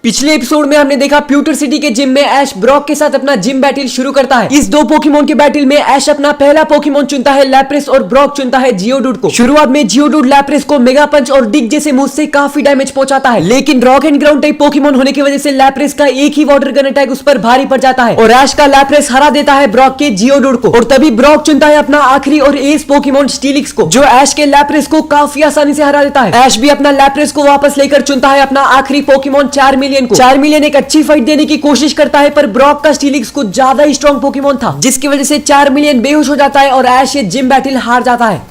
पिछले एपिसोड में हमने देखा प्यूटर सिटी के जिम में ऐश ब्रॉक के साथ अपना जिम बैटल शुरू करता है। इस दो पोकेमोन के बैटल में ऐश अपना पहला पोकेमोन चुनता है लैप्रेस और ब्रॉक चुनता है जियोडूड को। शुरुआत में जियोडूड लैप्रेस को मेगा पंच और डिग जैसे मूव से काफी डैमेज पहुंचाता है, लेकिन rock and ground type Pokemon होने की वजह से लैप्रेस का एक ही वाटर गन अटैक उस पर भारी पड़ जाता है और ऐश का लैप्रेस हरा देता है ब्रॉक के जियोडूड को। और तभी ब्रॉक चुनता है अपना आखिरी और एस पोकेमोन स्टीलिक्स को, जो ऐश के लैप्रेस को काफी आसानी से हरा देता है। ऐश भी अपना लैप्रेस को वापस लेकर चुनता है अपना आखिरी पोकेमोन चारमिलियन को। चारमिलियन एक अच्छी फाइट देने की कोशिश करता है, पर ब्रॉक का स्टीलिक्स कुछ ज्यादा ही स्ट्रॉन्ग पोकेमोन था, जिसकी वजह से चारमिलियन बेहोश हो जाता है और ऐश ये जिम बैटल हार जाता है।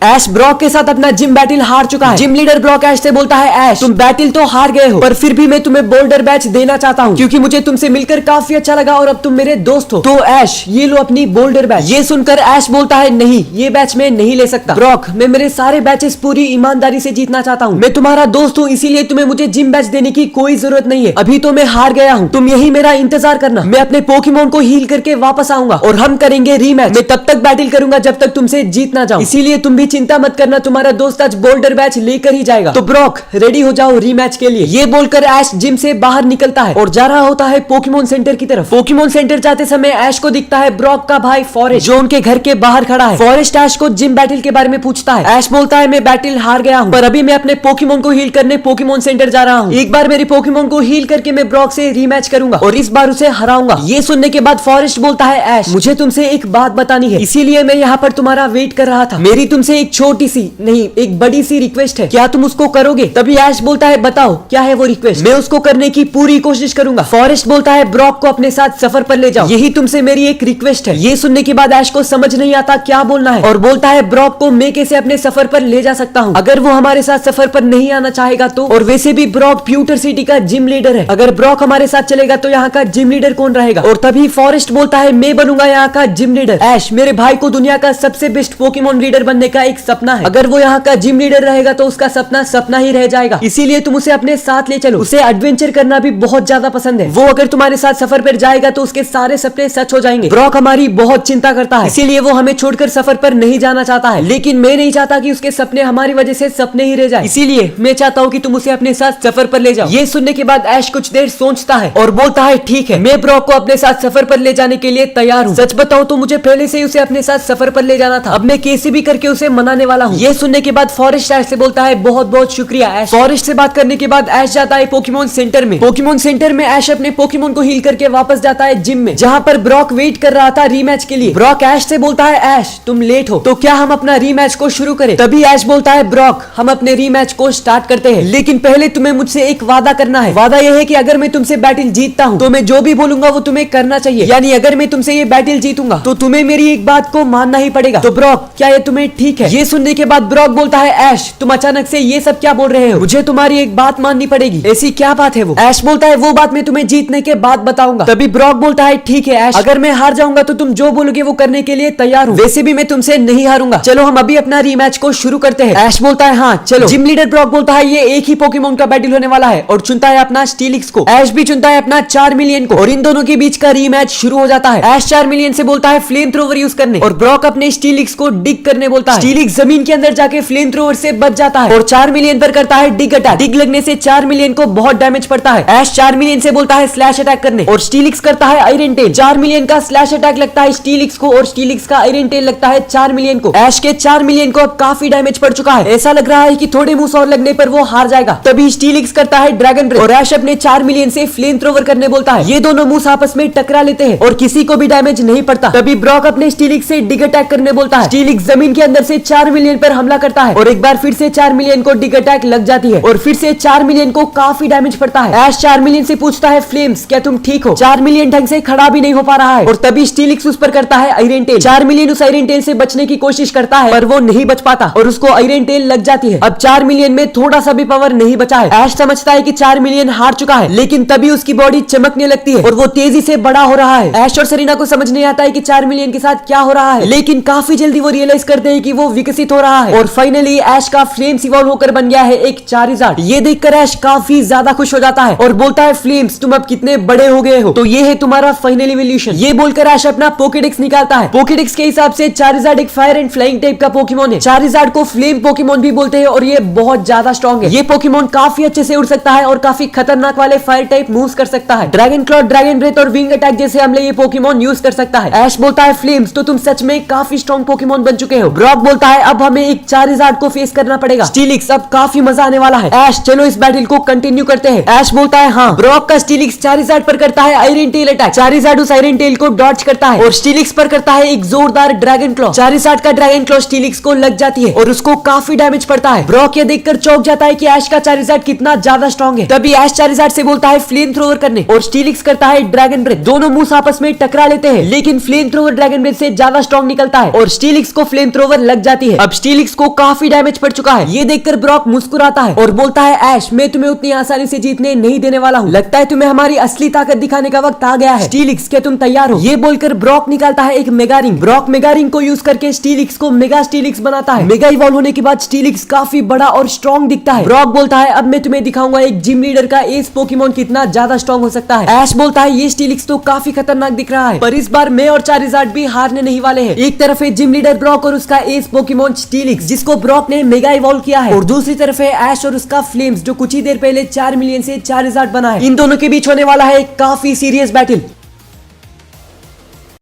ऐश ब्रॉक के साथ अपना जिम बैटल हार चुका है। जिम लीडर ब्रॉक ऐश से बोलता है, ऐश तुम बैटल तो हार गए हो, पर फिर भी मैं तुम्हें बोल्डर बैच देना चाहता हूँ, क्योंकि मुझे तुमसे मिलकर काफी अच्छा लगा और अब तुम मेरे दोस्त हो। तो ऐश ये लो अपनी बोल्डर बैच। ये सुनकर ऐश बोलता है, नहीं ये बैच मैं नहीं ले सकता। ब्रॉक मैं मेरे सारे बैचेस पूरी ईमानदारी से जीतना चाहता हूँ, मैं तुम्हारा दोस्त हूँ, इसीलिए तुम्हें मुझे जिम बैच देने की कोई जरूरत नहीं है। अभी तो मैं हार गया हूँ, तुम यही मेरा इंतजार करना, मैं अपने पोकेमोन को हील करके वापस आऊंगा और हम करेंगे रीमैच। मैं तब तक बैटल करूंगा जब तक तुमसे जीत ना जाऊं, इसीलिए तुम भी चिंता मत करना, तुम्हारा दोस्त आज बोल्डर बैच लेकर ही जाएगा। तो ब्रॉक रेडी हो जाओ रीमैच के लिए। ये बोलकर ऐश जिम से बाहर निकलता है और जा रहा होता है पोकेमोन सेंटर की तरफ। पोकेमोन सेंटर जाते समय ऐश को दिखता है ब्रॉक का भाई फॉरेस्ट, जो उनके घर के बाहर खड़ा है। फॉरेस्ट ऐश को जिम बैटल के बारे में पूछता है। ऐश बोलता है, मैं बैटल हार गया हूँ, पर अभी मैं अपने पोकेमोन को हील करने पोकेमोन सेंटर जा रहा हूँ। एक बार मेरे पोकेमोन को हील करके मैं ब्रॉक से रीमैच करूंगा और इस बार उसे हराऊंगा। ये सुनने के बाद फॉरेस्ट बोलता है, ऐश मुझे तुमसे एक बात बतानी है, इसीलिए मैं यहाँ पर तुम्हारा वेट कर रहा था। मेरी तुमसे एक छोटी सी नहीं एक बड़ी सी रिक्वेस्ट है, क्या तुम उसको करोगे? तभी ऐश बोलता है, बताओ क्या है वो रिक्वेस्ट, मैं उसको करने की पूरी कोशिश करूंगा। फॉरेस्ट बोलता है, ब्रॉक को अपने साथ सफर पर ले जाओ, यही तुमसे मेरी एक रिक्वेस्ट है। ये सुनने के बाद ऐश को समझ नहीं आता क्या बोलना है और बोलता है, ब्रॉक को मैं कैसे अपने सफर पर ले जा सकता हूँ अगर वो हमारे साथ सफर पर नहीं आना चाहेगा तो? और वैसे भी ब्रॉक प्यूटर सिटी का जिम लीडर है, अगर ब्रॉक हमारे साथ चलेगा तो यहाँ का जिम लीडर कौन रहेगा? और तभी फॉरेस्ट बोलता है, मैं बनूंगा यहाँ का जिम लीडर। ऐश मेरे भाई को दुनिया का सबसे बेस्ट पोकेमोन लीडर बनने का एक सपना है, अगर वो यहाँ का जिम लीडर रहेगा तो उसका सपना सपना ही रह जाएगा, इसीलिए तुम उसे अपने साथ ले चलो। उसे एडवेंचर करना भी बहुत ज्यादा पसंद है, वो अगर तुम्हारे साथ सफर पर जाएगा तो उसके सारे सपने सच हो जाएंगे। ब्रॉक हमारी बहुत चिंता करता है, इसीलिए वो हमें छोड़कर सफर पर नहीं जाना चाहता है, लेकिन मैं नहीं चाहता कि उसके सपने हमारी वजह से सपने ही रह जाए, इसीलिए मैं चाहता हूँ कि तुम उसे अपने साथ सफर पर ले जाओ। ये सुनने के बाद ऐश कुछ देर सोचता है और बोलता है, ठीक है मैं ब्रॉक को अपने साथ सफर पर ले जाने के लिए तैयार हूँ। सच बताऊँ तो मुझे पहले से ही उसे अपने साथ सफर पर ले जाना था, अब मैं कैसे भी करके उसे मनाने वाला हूँ। ये सुनने के बाद फॉरेस्ट ऐश से बोलता है, बहुत बहुत शुक्रिया ऐश। फॉरेस्ट से बात करने के बाद ऐश जाता है पोकेमोन सेंटर में। पोकेमोन सेंटर में ऐश अपने पोकेमोन को हील करके वापस जाता है जिम में, जहाँ पर ब्रॉक वेट कर रहा था रीमैच के लिए। ब्रॉक ऐश से बोलता है, ऐश तुम लेट हो तो क्या हम अपना रीमैच को शुरू करें? तभी ऐश बोलता है, ब्रॉक हम अपने रीमैच को स्टार्ट करते हैं, लेकिन पहले तुम्हें मुझसे एक वादा करना है। वादा यह है कि अगर मैं तुमसे बैटल जीतता हूँ तो मैं जो भी बोलूंगा वो तुम्हें करना चाहिए, यानी अगर मैं तुमसे ये बैटल जीतूंगा तो तुम्हें मेरी एक बात को मानना ही पड़ेगा। तो ब्रॉक क्या ये तुम्हें ठीक है? ये सुनने के बाद ब्रॉक बोलता है, ऐश तुम अचानक से ये सब क्या बोल रहे हो? मुझे तुम्हारी एक बात माननी पड़ेगी। ऐसी क्या बात है वो? ऐश बोलता है, वो बात मैं तुम्हें जीतने के बाद बताऊंगा। तभी ब्रॉक बोलता है, ठीक है ऐश, अगर मैं हार जाऊंगा तो तुम जो बोलोगे वो करने के लिए तैयार हूँ, वैसे भी मैं तुमसे नहीं हारूंगा, चलो हम अभी अपना रीमैच को शुरू करते हैं। ऐश बोलता है, हाँ चलो। जिम लीडर ब्रॉक बोलता है, ये एक ही पोकेमोन का बैटल होने वाला है और चुनता है अपना स्टीलिक्स को। ऐश भी चुनता है अपना चारमिलियन को और इन दोनों के बीच का रीमैच शुरू हो जाता है। ऐश चारमिलियन से बोलता है फ्लेम थ्रोवर यूज करने और ब्रॉक अपने स्टीलिक्स को डिग करने बोलता है। स्टीलिक्स जमीन के अंदर जाके फ्लेम थ्रोवर से बच जाता है और चारमिलियन पर करता है डिग अटैक। डिग लगने से चारमिलियन को बहुत डैमेज पड़ता है। ऐश चारमिलियन से बोलता है स्लैश अटैक करने और स्टीलिक्स करता है आयरन टेल। चारमिलियन का स्लैश अटैक लगता है स्टीलिक्स को और स्टीलिक्स का आयरन टेल लगता है चारमिलियन को। ऐश के चारमिलियन को अब काफी डैमेज पड़ चुका है, ऐसा लग रहा है कि थोड़े मूव्स और लगने पर वो हार जाएगा। तभी स्टीलिक्स करता है ड्रैगन ब्रेथ और ऐश अपने चारमिलियन से फ्लेम थ्रोवर करने बोलता है। ये दोनों मूव्स आपस में टकरा लेते हैं और किसी को भी डैमेज नहीं पड़ता। तभी ब्रॉक अपने स्टीलिक्स से डिग अटैक करने बोलता है। स्टीलिक्स जमीन के अंदर से चारमिलियन पर हमला करता है और एक बार फिर से चारमिलियन को डिग अटैक लग जाती है और फिर से चारमिलियन को काफी डैमेज पड़ता है। ऐश चारमिलियन से पूछता है, फ्लेम्स क्या तुम ठीक हो? चारमिलियन ढंग से खड़ा भी नहीं हो पा रहा है और तभी स्टीलिक्स उस पर करता है आयरन टेल। चारमिलियन उस आयरन टेल से बचने की कोशिश करता है पर वो नहीं बच पाता और उसको आयरन टेल लग जाती है। अब चारमिलियन में थोड़ा सा भी पावर नहीं बचा है। ऐश समझता है कि चारमिलियन हार चुका है, लेकिन तभी उसकी बॉडी चमकने लगती है और वो तेजी से बड़ा हो रहा है। ऐश और सरीना को समझ नहीं आता है कि चारमिलियन के साथ क्या हो रहा है, लेकिन काफी जल्दी वो रियलाइज करते हैं कि वो विकसित हो रहा है और फाइनली ऐश का फ्लेम्स इवॉल्व होकर बन गया है एक चारिज़ार्ड। ये देखकर ऐश काफी ज्यादा खुश हो जाता है और बोलता है फ्लेम्स तुम अब कितने बड़े हो गए हो, तो ये है तुम्हारा फाइनल इवोल्यूशन। ये बोलकर ऐश अपना पोकेडेक्स निकालता है। पोकेडेक्स के हिसाब से चारिज़ार्ड एक फायर एंड फ्लाइंग टाइप का पोकेमोन है। चारिज़ार्ड को फ्लेम पोकेमोन भी बोलते हैं और ये बहुत ज्यादा स्ट्रॉन्ग है। ये पोकेमोन काफी अच्छे से उड़ सकता है और काफी खतरनाक वाले फायर टाइप मूव्स कर सकता है। ड्रैगन क्लॉ, ड्रैगन ब्रेथ और विंग अटैक जैसे हमले ये पोकेमोन यूज कर सकता है। ऐश बोलता है फ्लेम्स तो तुम सच में काफी स्ट्रॉन्ग पोकेमोन बन चुके हो। ब्रॉक बोलता है अब हमें एक चारिज़ार्ड को फेस करना पड़ेगा। स्टीलिक्स अब काफी मजा आने वाला है। ऐश चलो इस बैटल को कंटिन्यू करते हैं। ऐश बोलता है हाँ। ब्रॉक का स्टीलिक्स चारिज़ार्ड पर करता है आयरन टेल अटैक। चारिज़ार्ड उस आयरन टेल को डॉज करता है और स्टीलिक्स पर करता है एक जोरदार ड्रैगन क्लॉ। चारिज़ार्ड का ड्रैगन क्लॉ स्टीलिक्स को लग जाती है और उसको काफी डैमेज पड़ता है। ब्रॉक ये देखकर चौंक जाता है कि ऐश का चारिज़ार्ड कितना ज्यादा स्ट्रॉन्ग है। तभी ऐश चारिज़ार्ड से बोलता है फ्लेम थ्रोवर करने और स्टीलिक्स करता है ड्रैगन ब्रेथ। दोनों मूव्स आपस में टकरा लेते हैं लेकिन फ्लेम थ्रोवर ड्रैगन ब्रेथ से ज्यादा स्ट्रॉन्ग निकलता है और स्टीलिक्स को फ्लेम थ्रोवर लग जाती है। अब स्टीलिक्स को काफी डैमेज पड़ चुका है। ये देखकर ब्रॉक मुस्कुराता है और बोलता है ऐश मैं तुम्हें उतनी आसानी से जीतने नहीं देने वाला हूँ। लगता है तुम्हें हमारी असली ताकत दिखाने का वक्त आ गया है। स्टीलिक्स क्या तुम तैयार हो? ये बोलकर ब्रॉक निकालता है एक mega ring. Brock mega ring को यूज करके स्टीलिक्स को मेगा स्टीलिक्स बनाता है। मेगा इवॉल्व होने के बाद स्टीलिक्स काफी बड़ा और स्ट्रॉन्ग दिखता है। ब्रॉक बोलता है अब मैं तुम्हें दिखाऊंगा एक जिम लीडर का एस पोकेमोन कितना ज्यादा स्ट्रॉन्ग हो सकता है। ऐश बोलता है ये स्टीलिक्स तो काफी खतरनाक दिख रहा है पर इस बार मैं और चारिज़ार्ड भी हारने नहीं वाले हैं। एक तरफ है जिम लीडर ब्रॉक और उसका एस पोकेमोन स्टीलिक्स जिसको ब्रॉक ने मेगा इवॉल्व किया है और दूसरी तरफ है ऐश और उसका फ्लेम्स जो कुछ ही देर पहले 4 मिलियन से चारिज़ार्ड बना है। इन दोनों के बीच होने वाला है एक काफी सीरियस बैटल।